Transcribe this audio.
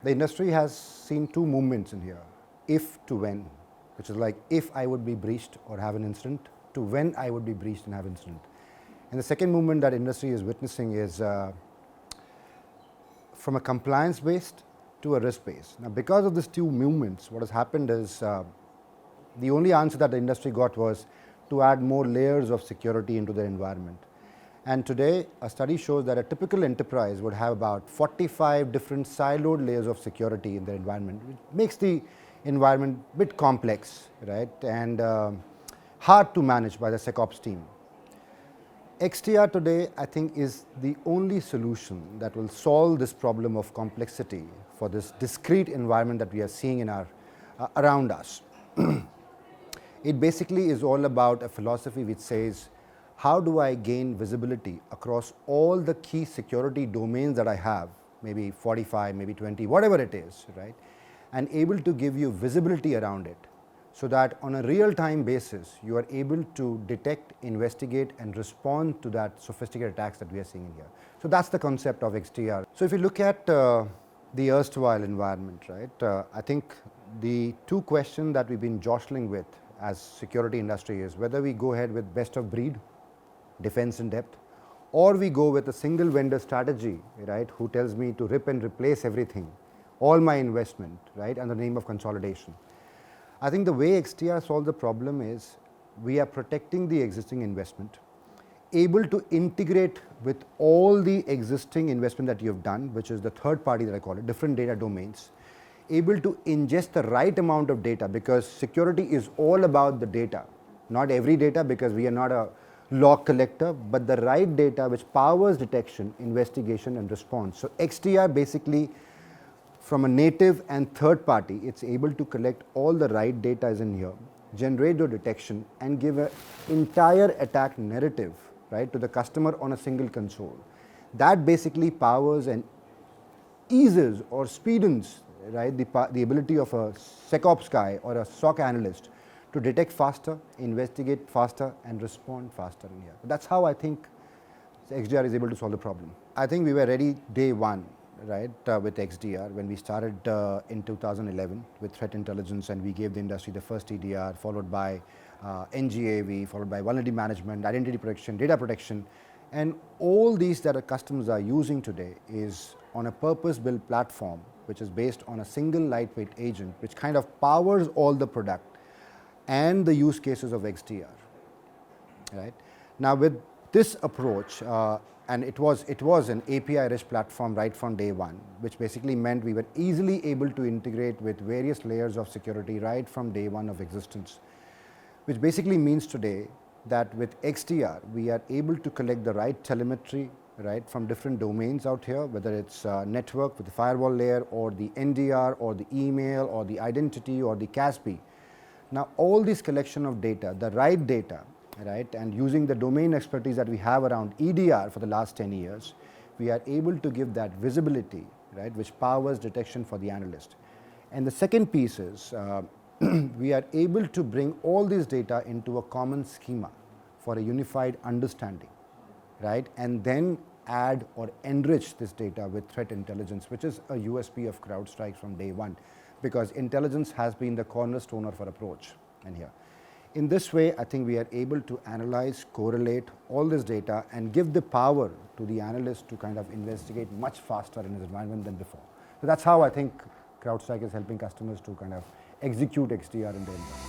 The industry has seen two movements in here, if to when, which is like if I would be breached or have an incident, to when I would be breached and have an incident. And the second movement that industry is witnessing is from a compliance-based to a risk-based. Now, because of these two movements, what has happened is the only answer that the industry got was to add more layers of security into their environment. And today, a study shows that a typical enterprise would have about 45 different siloed layers of security in their environment, which makes the environment a bit complex, right, and hard to manage by the SecOps team. XDR today, I think, is the only solution that will solve this problem of complexity for this discrete environment that we are seeing in our around us. It basically is all about a philosophy which says, how do I gain visibility across all the key security domains that I have, maybe 45, maybe 20, whatever it is, right, and able to give you visibility around it so that on a real-time basis, you are able to detect, investigate, and respond to that sophisticated attacks that we are seeing in here. So that's the concept of XDR. So if you look at the erstwhile environment, right, I think the two questions that we've been jostling with as security industry is whether we go ahead with best of breed, defense in depth, or we go with a single vendor strategy, right, who tells me to rip and replace everything, all my investment, right, under the name of consolidation. I think the way XDR solves the problem is we are protecting the existing investment, able to integrate with all the existing investment that you have done, which is the third party that I call it, different data domains, able to ingest the right amount of data, because security is all about the data, not every data, because we are not a log collector, but the right data which powers detection, investigation, and response. So XDR basically, from a native and third party, it's able to collect all the right data is in here, generate your detection, and give an entire attack narrative, right, to the customer on a single console. That basically powers and eases or speedens, right, the ability of a SecOps guy or a SOC analyst to detect faster, investigate faster, and respond faster in here. That's how I think XDR is able to solve the problem. I think we were ready day one, right, with XDR when we started in 2011 with threat intelligence, and we gave the industry the first EDR, followed by NGAV, followed by vulnerability management, identity protection, data protection, and all these that our customers are using today is on a purpose-built platform which is based on a single lightweight agent which kind of powers all the product and the use cases of XDR, right? Now with this approach, and it was an API-rich platform right from day one, which basically meant we were easily able to integrate with various layers of security right from day one of existence, which basically means today that with XDR, we are able to collect the right telemetry, right, from different domains out here, whether it's network with the firewall layer or the NDR or the email or the identity or the CASB. Now, all this collection of data, the right data, right, and using the domain expertise that we have around EDR for the last 10 years, we are able to give that visibility, right, which powers detection for the analyst. And the second piece is we are able to bring all this data into a common schema for a unified understanding, right, and then add or enrich this data with threat intelligence, which is a USP of CrowdStrike from day one, because intelligence has been the cornerstone of our approach in here. In this way, I think we are able to analyze, correlate all this data and give the power to the analyst to kind of investigate much faster in his environment than before. So that's how I think CrowdStrike is helping customers to kind of execute XDR in their environment.